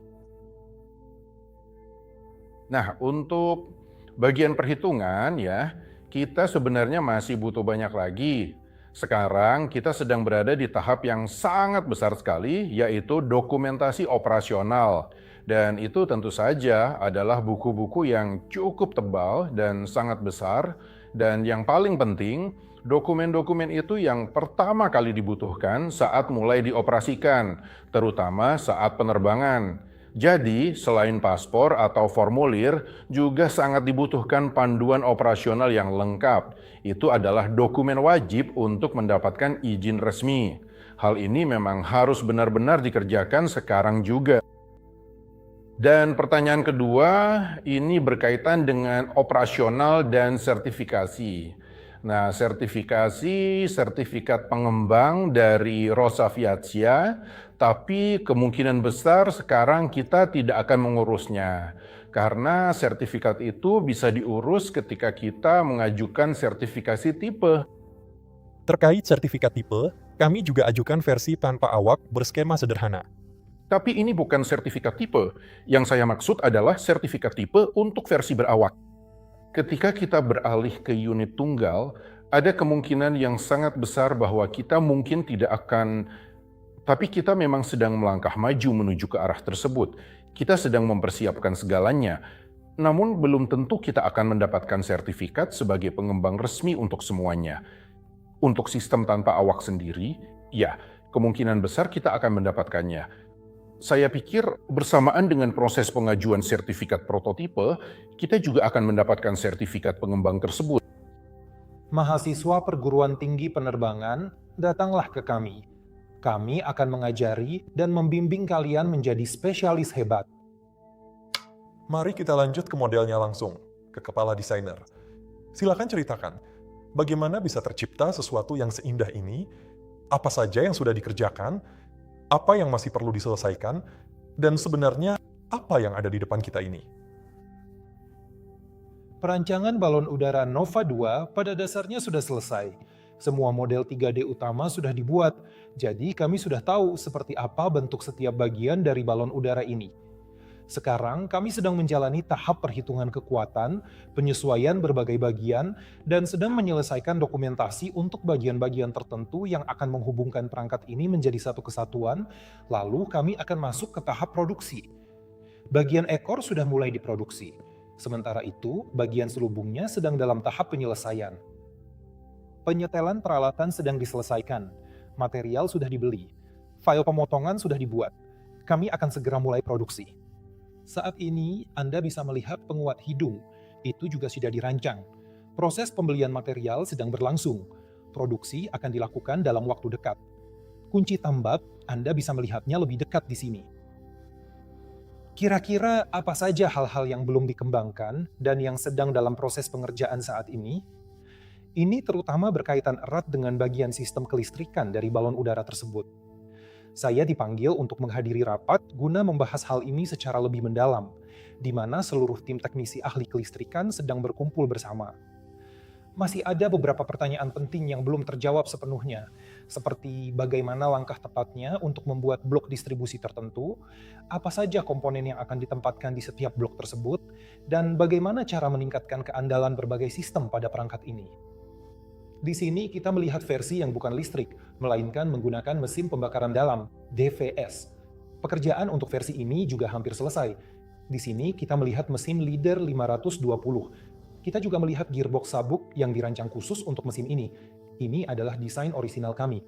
Nah, untuk bagian perhitungan ya, kita sebenarnya masih butuh banyak lagi. Sekarang kita sedang berada di tahap yang sangat besar sekali, yaitu dokumentasi operasional. Dan itu tentu saja adalah buku-buku yang cukup tebal dan sangat besar. Dan yang paling penting, dokumen-dokumen itu yang pertama kali dibutuhkan saat mulai dioperasikan, terutama saat penerbangan. Jadi, selain paspor atau formulir, juga sangat dibutuhkan panduan operasional yang lengkap. Itu adalah dokumen wajib untuk mendapatkan izin resmi. Hal ini memang harus benar-benar dikerjakan sekarang juga. Dan pertanyaan kedua, ini berkaitan dengan operasional dan sertifikasi. Nah, sertifikat pengembang dari Rosa Viazia, tapi kemungkinan besar sekarang kita tidak akan mengurusnya. Karena sertifikat itu bisa diurus ketika kita mengajukan sertifikasi tipe. Terkait sertifikat tipe, kami juga ajukan versi tanpa awak berskema sederhana. Tapi ini bukan sertifikat tipe. Yang saya maksud adalah sertifikat tipe untuk versi berawak. Ketika kita beralih ke unit tunggal, ada kemungkinan yang sangat besar bahwa kita mungkin tidak akan, tapi kita memang sedang melangkah maju menuju ke arah tersebut. Kita sedang mempersiapkan segalanya, namun belum tentu kita akan mendapatkan sertifikat sebagai pengembang resmi untuk semuanya. Untuk sistem tanpa awak sendiri, ya, kemungkinan besar kita akan mendapatkannya. Saya pikir bersamaan dengan proses pengajuan sertifikat prototipe, kita juga akan mendapatkan sertifikat pengembang tersebut. Mahasiswa perguruan tinggi penerbangan, datanglah ke kami. Kami akan mengajari dan membimbing kalian menjadi spesialis hebat. Mari kita lanjut ke modelnya langsung, ke kepala desainer. Silakan ceritakan, bagaimana bisa tercipta sesuatu yang seindah ini, apa saja yang sudah dikerjakan, apa yang masih perlu diselesaikan, dan sebenarnya apa yang ada di depan kita ini. Perancangan balon udara Nova 2 pada dasarnya sudah selesai. Semua model 3D utama sudah dibuat, jadi kami sudah tahu seperti apa bentuk setiap bagian dari balon udara ini. Sekarang kami sedang menjalani tahap perhitungan kekuatan, penyesuaian berbagai bagian, dan sedang menyelesaikan dokumentasi untuk bagian-bagian tertentu yang akan menghubungkan perangkat ini menjadi satu kesatuan, lalu kami akan masuk ke tahap produksi. Bagian ekor sudah mulai diproduksi. Sementara itu, bagian selubungnya sedang dalam tahap penyelesaian. Penyetelan peralatan sedang diselesaikan. Material sudah dibeli. File pemotongan sudah dibuat. Kami akan segera mulai produksi. Saat ini, Anda bisa melihat penguat hidung. Itu juga sudah dirancang. Proses pembelian material sedang berlangsung. Produksi akan dilakukan dalam waktu dekat. Kunci tambap, Anda bisa melihatnya lebih dekat di sini. Kira-kira apa saja hal-hal yang belum dikembangkan dan yang sedang dalam proses pengerjaan saat ini? Ini terutama berkaitan erat dengan bagian sistem kelistrikan dari balon udara tersebut. Saya dipanggil untuk menghadiri rapat guna membahas hal ini secara lebih mendalam, di mana seluruh tim teknisi ahli kelistrikan sedang berkumpul bersama. Masih ada beberapa pertanyaan penting yang belum terjawab sepenuhnya, seperti bagaimana langkah tepatnya untuk membuat blok distribusi tertentu, apa saja komponen yang akan ditempatkan di setiap blok tersebut, dan bagaimana cara meningkatkan keandalan berbagai sistem pada perangkat ini. Di sini kita melihat versi yang bukan listrik, melainkan menggunakan mesin pembakaran dalam, DVS. Pekerjaan untuk versi ini juga hampir selesai. Di sini kita melihat mesin Leader 520. Kita juga melihat gearbox sabuk yang dirancang khusus untuk mesin ini. Ini adalah desain orisinal kami.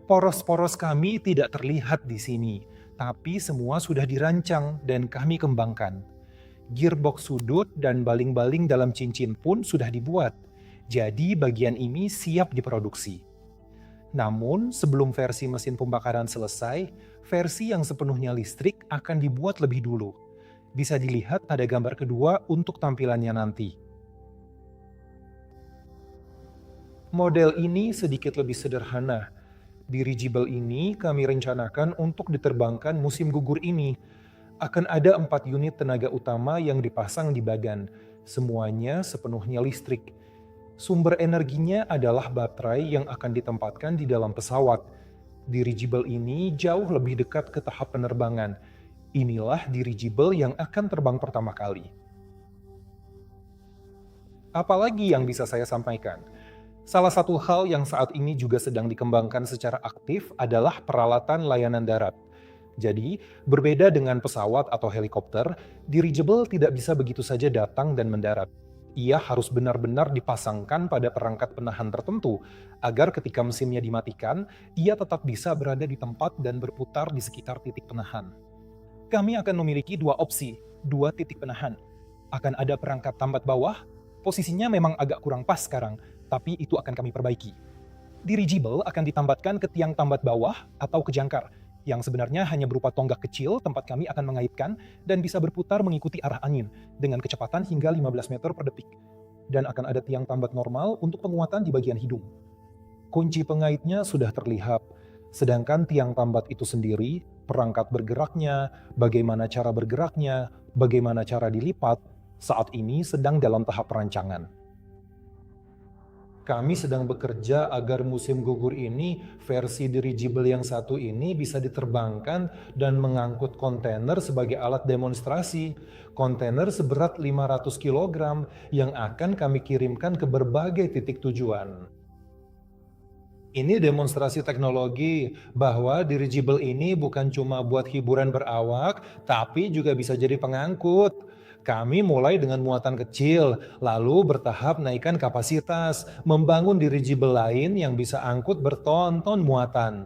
Poros-poros kami tidak terlihat di sini, tapi semua sudah dirancang dan kami kembangkan. Gearbox sudut dan baling-baling dalam cincin pun sudah dibuat. Jadi bagian ini siap diproduksi. Namun, sebelum versi mesin pembakaran selesai, versi yang sepenuhnya listrik akan dibuat lebih dulu. Bisa dilihat pada gambar kedua untuk tampilannya nanti. Model ini sedikit lebih sederhana. Dirigible ini kami rencanakan untuk diterbangkan musim gugur ini. Akan ada 4 unit tenaga utama yang dipasang di badan. Semuanya sepenuhnya listrik. Sumber energinya adalah baterai yang akan ditempatkan di dalam pesawat. Dirigible ini jauh lebih dekat ke tahap penerbangan. Inilah dirigible yang akan terbang pertama kali. Apalagi yang bisa saya sampaikan? Salah satu hal yang saat ini juga sedang dikembangkan secara aktif adalah peralatan layanan darat. Jadi, berbeda dengan pesawat atau helikopter, dirigible tidak bisa begitu saja datang dan mendarat. Ia harus benar-benar dipasangkan pada perangkat penahan tertentu, agar ketika mesinnya dimatikan, ia tetap bisa berada di tempat dan berputar di sekitar titik penahan. Kami akan memiliki 2 opsi, 2 titik penahan. Akan ada perangkat tambat bawah, posisinya memang agak kurang pas sekarang, tapi itu akan kami perbaiki. Dirigible akan ditambatkan ke tiang tambat bawah atau ke jangkar, yang sebenarnya hanya berupa tonggak kecil tempat kami akan mengaitkan dan bisa berputar mengikuti arah angin dengan kecepatan hingga 15 meter per detik. Dan akan ada tiang tambat normal untuk penguatan di bagian hidung. Kunci pengaitnya sudah terlihat, sedangkan tiang tambat itu sendiri, perangkat bergeraknya, bagaimana cara bergeraknya, bagaimana cara dilipat, saat ini sedang dalam tahap perancangan. Kami sedang bekerja agar musim gugur ini, versi dirigible yang satu ini bisa diterbangkan dan mengangkut kontainer sebagai alat demonstrasi. Kontainer seberat 500 kg yang akan kami kirimkan ke berbagai titik tujuan. Ini demonstrasi teknologi bahwa dirigible ini bukan cuma buat hiburan berawak, tapi juga bisa jadi pengangkut. Kami mulai dengan muatan kecil, lalu bertahap naikkan kapasitas, membangun dirigible lain yang bisa angkut berton-ton muatan.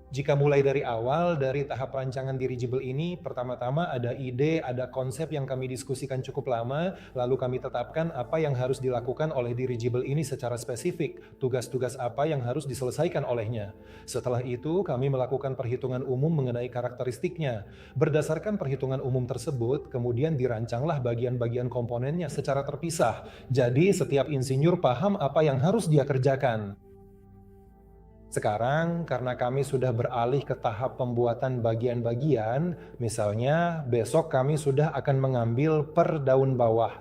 Jika mulai dari awal, dari tahap rancangan dirigible ini, pertama-tama ada ide, ada konsep yang kami diskusikan cukup lama, lalu kami tetapkan apa yang harus dilakukan oleh dirigible ini secara spesifik, tugas-tugas apa yang harus diselesaikan olehnya. Setelah itu, kami melakukan perhitungan umum mengenai karakteristiknya. Berdasarkan perhitungan umum tersebut, kemudian dirancanglah bagian-bagian komponennya secara terpisah. Jadi, setiap insinyur paham apa yang harus dia kerjakan. Sekarang, karena kami sudah beralih ke tahap pembuatan bagian-bagian, misalnya besok kami sudah akan mengambil per daun bawah.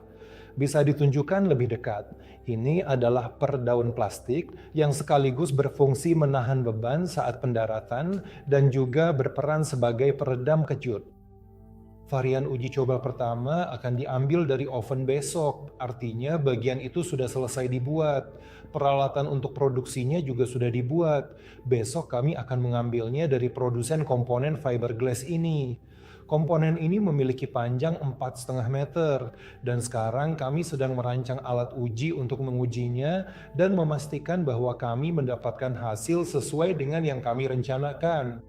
Bisa ditunjukkan lebih dekat. Ini adalah per daun plastik yang sekaligus berfungsi menahan beban saat pendaratan dan juga berperan sebagai peredam kejut. Varian uji coba pertama akan diambil dari oven besok, artinya bagian itu sudah selesai dibuat. Peralatan untuk produksinya juga sudah dibuat. Besok kami akan mengambilnya dari produsen komponen fiberglass ini. Komponen ini memiliki panjang 4,5 meter, dan sekarang kami sedang merancang alat uji untuk mengujinya dan memastikan bahwa kami mendapatkan hasil sesuai dengan yang kami rencanakan.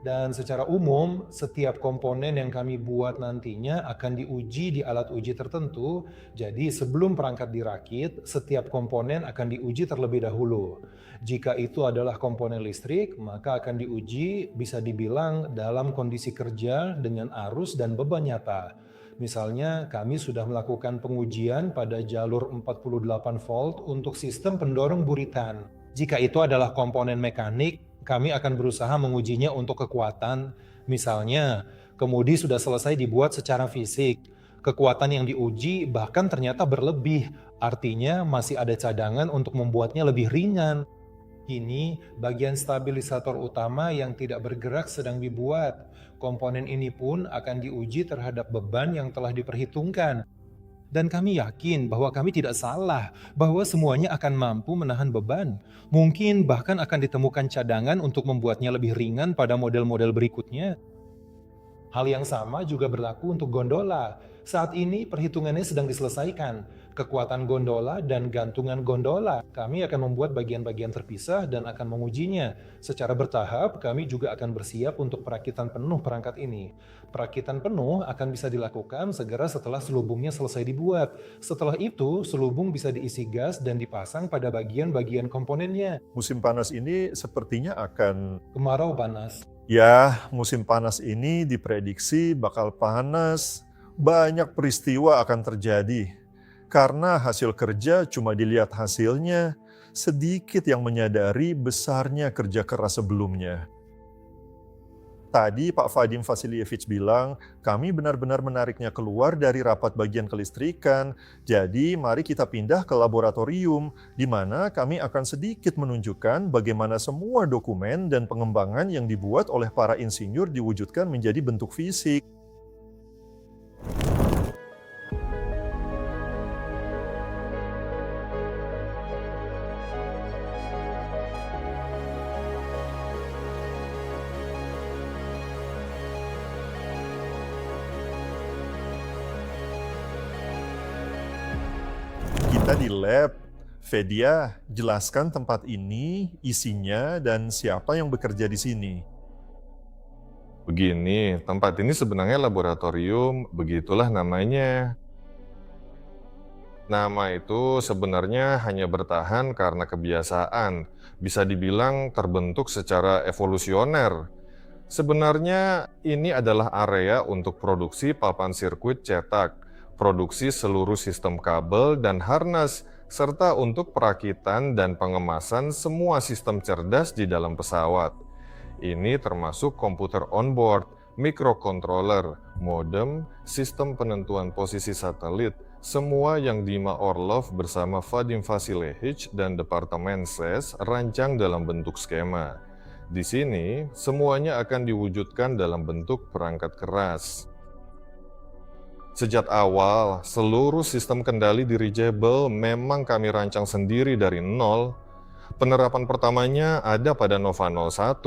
Dan secara umum, setiap komponen yang kami buat nantinya akan diuji di alat uji tertentu. Jadi sebelum perangkat dirakit, setiap komponen akan diuji terlebih dahulu. Jika itu adalah komponen listrik, maka akan diuji bisa dibilang dalam kondisi kerja dengan arus dan beban nyata. Misalnya, kami sudah melakukan pengujian pada jalur 48 volt untuk sistem pendorong buritan. Jika itu adalah komponen mekanik, kami akan berusaha mengujinya untuk kekuatan. Misalnya, kemudi sudah selesai dibuat secara fisik. Kekuatan yang diuji bahkan ternyata berlebih, artinya masih ada cadangan untuk membuatnya lebih ringan. Kini, bagian stabilisator utama yang tidak bergerak sedang dibuat. Komponen ini pun akan diuji terhadap beban yang telah diperhitungkan. Dan kami yakin bahwa kami tidak salah, bahwa semuanya akan mampu menahan beban. Mungkin bahkan akan ditemukan cadangan untuk membuatnya lebih ringan pada model-model berikutnya. Hal yang sama juga berlaku untuk gondola. Saat ini perhitungannya sedang diselesaikan. kekuatan gondola, dan gantungan gondola. Kami akan membuat bagian-bagian terpisah dan akan mengujinya. Secara bertahap, kami juga akan bersiap untuk perakitan penuh perangkat ini. Perakitan penuh akan bisa dilakukan segera setelah selubungnya selesai dibuat. Setelah itu, selubung bisa diisi gas dan dipasang pada bagian-bagian komponennya. Musim panas ini sepertinya akan... Kemarau panas. Ya, musim panas ini diprediksi bakal panas. Banyak peristiwa akan terjadi. Karena hasil kerja cuma dilihat hasilnya, sedikit yang menyadari besarnya kerja keras sebelumnya. Tadi Pak Vadim Vasilievich bilang, kami benar-benar menariknya keluar dari rapat bagian kelistrikan, jadi mari kita pindah ke laboratorium, di mana kami akan sedikit menunjukkan bagaimana semua dokumen dan pengembangan yang dibuat oleh para insinyur diwujudkan menjadi bentuk fisik. Kita di lab. Fedia, jelaskan tempat ini, isinya, dan siapa yang bekerja di sini. Begini, tempat ini sebenarnya laboratorium, begitulah namanya. Nama itu sebenarnya hanya bertahan karena kebiasaan, bisa dibilang terbentuk secara evolusioner. Sebenarnya ini adalah area untuk produksi papan sirkuit cetak, produksi seluruh sistem kabel dan harnas, serta untuk perakitan dan pengemasan semua sistem cerdas di dalam pesawat. Ini termasuk komputer onboard, microcontroller, modem, sistem penentuan posisi satelit, semua yang Dima Orlov bersama Vadim Vasilievich dan Departemen SES rancang dalam bentuk skema. Di sini, semuanya akan diwujudkan dalam bentuk perangkat keras. Sejak awal, seluruh sistem kendali dirigible memang kami rancang sendiri dari nol. Penerapan pertamanya ada pada Nova 01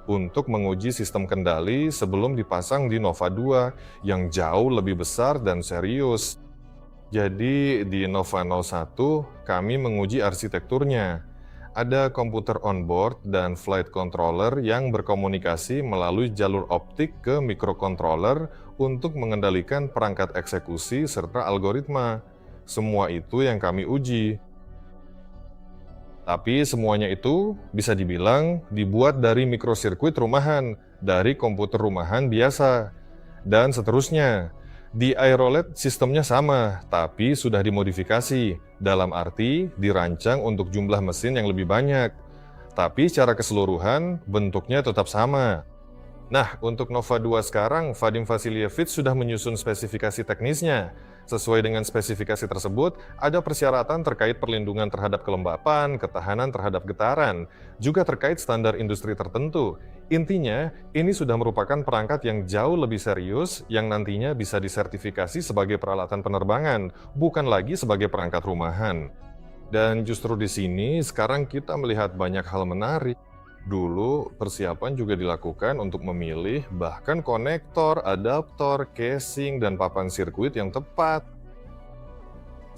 untuk menguji sistem kendali sebelum dipasang di Nova 2 yang jauh lebih besar dan serius. Jadi di Nova 01 kami menguji arsitekturnya. Ada komputer onboard dan flight controller yang berkomunikasi melalui jalur optik ke microcontroller untuk mengendalikan perangkat eksekusi serta algoritma. Semua itu yang kami uji. Tapi semuanya itu bisa dibilang dibuat dari mikrosirkuit rumahan, dari komputer rumahan biasa, dan seterusnya. Di Aerolet sistemnya sama, tapi sudah dimodifikasi, dalam arti dirancang untuk jumlah mesin yang lebih banyak. Tapi secara keseluruhan, bentuknya tetap sama. Nah, untuk Nova 2 sekarang, Vadim Vasilievich sudah menyusun spesifikasi teknisnya. Sesuai dengan spesifikasi tersebut, ada persyaratan terkait perlindungan terhadap kelembapan, ketahanan terhadap getaran, juga terkait standar industri tertentu. Intinya, ini sudah merupakan perangkat yang jauh lebih serius yang nantinya bisa disertifikasi sebagai peralatan penerbangan, bukan lagi sebagai perangkat rumahan. Dan justru di sini sekarang kita melihat banyak hal menarik. Dulu, persiapan juga dilakukan untuk memilih bahkan konektor, adaptor, casing, dan papan sirkuit yang tepat.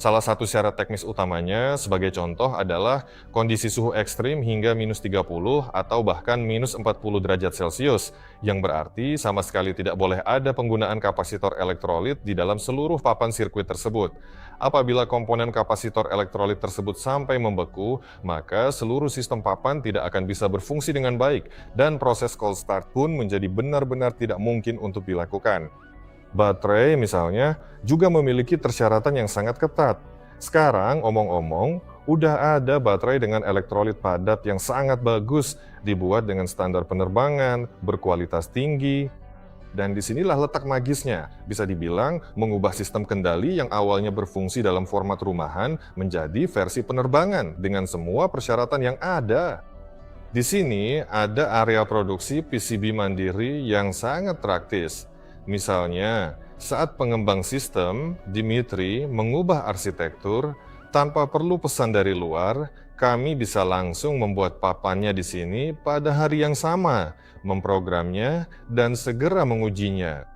Salah satu syarat teknis utamanya sebagai contoh adalah kondisi suhu ekstrim hingga minus 30 atau bahkan minus 40 derajat Celcius, yang berarti sama sekali tidak boleh ada penggunaan kapasitor elektrolit di dalam seluruh papan sirkuit tersebut. Apabila komponen kapasitor elektrolit tersebut sampai membeku, maka seluruh sistem papan tidak akan bisa berfungsi dengan baik dan proses cold start pun menjadi benar-benar tidak mungkin untuk dilakukan. Baterai misalnya juga memiliki persyaratan yang sangat ketat. Sekarang omong-omong, udah ada baterai dengan elektrolit padat yang sangat bagus, dibuat dengan standar penerbangan, berkualitas tinggi. Dan disinilah letak magisnya, bisa dibilang mengubah sistem kendali yang awalnya berfungsi dalam format rumahan menjadi versi penerbangan dengan semua persyaratan yang ada. Di sini ada area produksi PCB mandiri yang sangat praktis. Misalnya, saat pengembang sistem, Dimitri mengubah arsitektur, tanpa perlu pesan dari luar, kami bisa langsung membuat papannya di sini pada hari yang sama, memprogramnya, dan segera mengujinya.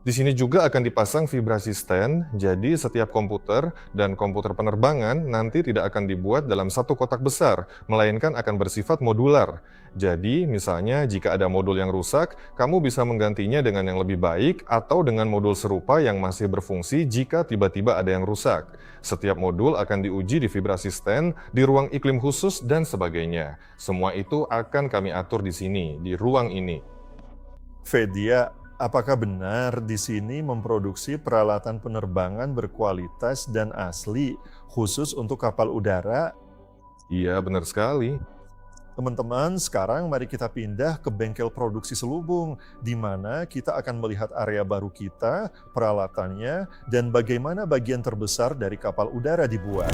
Di sini juga akan dipasang vibrasi stand, jadi setiap komputer dan komputer penerbangan nanti tidak akan dibuat dalam satu kotak besar, melainkan akan bersifat modular. Jadi, misalnya jika ada modul yang rusak, kamu bisa menggantinya dengan yang lebih baik atau dengan modul serupa yang masih berfungsi jika tiba-tiba ada yang rusak. Setiap modul akan diuji di vibrasi stand, di ruang iklim khusus, dan sebagainya. Semua itu akan kami atur di sini, di ruang ini. Vedia, apakah benar di sini memproduksi peralatan penerbangan berkualitas dan asli khusus untuk kapal udara? Iya, benar sekali. Teman-teman, sekarang mari kita pindah ke bengkel produksi selubung, di mana kita akan melihat area baru kita, peralatannya, dan bagaimana bagian terbesar dari kapal udara dibuat.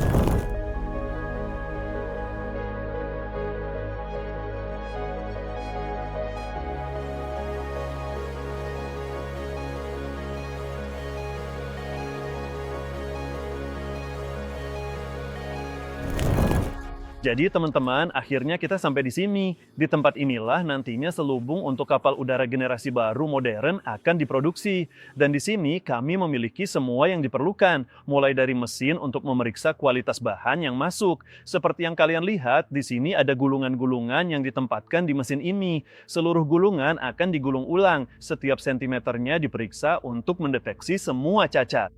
Jadi teman-teman, akhirnya kita sampai di sini. Di tempat inilah nantinya selubung untuk kapal udara generasi baru modern akan diproduksi. Dan di sini kami memiliki semua yang diperlukan, mulai dari mesin untuk memeriksa kualitas bahan yang masuk. Seperti yang kalian lihat, di sini ada gulungan-gulungan yang ditempatkan di mesin ini. Seluruh gulungan akan digulung ulang, setiap sentimeternya diperiksa untuk mendeteksi semua cacat.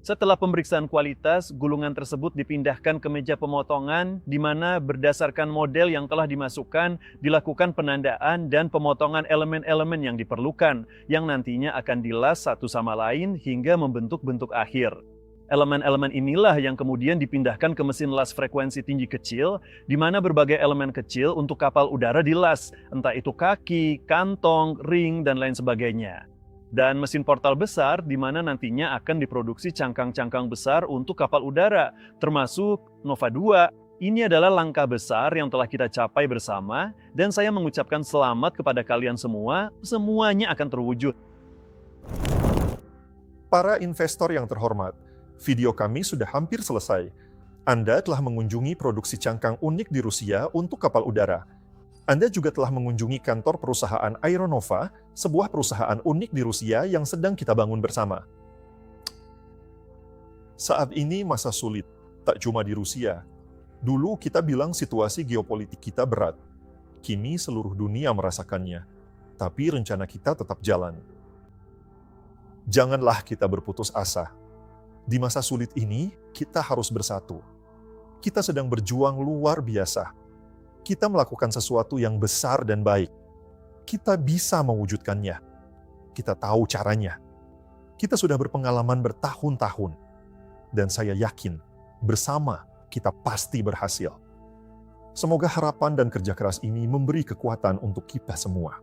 Setelah pemeriksaan kualitas, gulungan tersebut dipindahkan ke meja pemotongan, di mana berdasarkan model yang telah dimasukkan, dilakukan penandaan dan pemotongan elemen-elemen yang diperlukan, yang nantinya akan dilas satu sama lain hingga membentuk bentuk akhir. Elemen-elemen inilah yang kemudian dipindahkan ke mesin las frekuensi tinggi kecil, di mana berbagai elemen kecil untuk kapal udara dilas, entah itu kaki, kantong, ring, dan lain sebagainya. Dan mesin portal besar di mana nantinya akan diproduksi cangkang-cangkang besar untuk kapal udara, termasuk Nova 2. Ini adalah langkah besar yang telah kita capai bersama, dan saya mengucapkan selamat kepada kalian semua, semuanya akan terwujud. Para investor yang terhormat, video kami sudah hampir selesai. Anda telah mengunjungi produksi cangkang unik di Rusia untuk kapal udara. Anda juga telah mengunjungi kantor perusahaan Aeronova, sebuah perusahaan unik di Rusia yang sedang kita bangun bersama. Saat ini masa sulit, tak cuma di Rusia. Dulu kita bilang situasi geopolitik kita berat. Kini seluruh dunia merasakannya. Tapi rencana kita tetap jalan. Janganlah kita berputus asa. Di masa sulit ini, kita harus bersatu. Kita sedang berjuang luar biasa. Kita melakukan sesuatu yang besar dan baik. Kita bisa mewujudkannya. Kita tahu caranya. Kita sudah berpengalaman bertahun-tahun. Dan saya yakin, bersama kita pasti berhasil. Semoga harapan dan kerja keras ini memberi kekuatan untuk kita semua.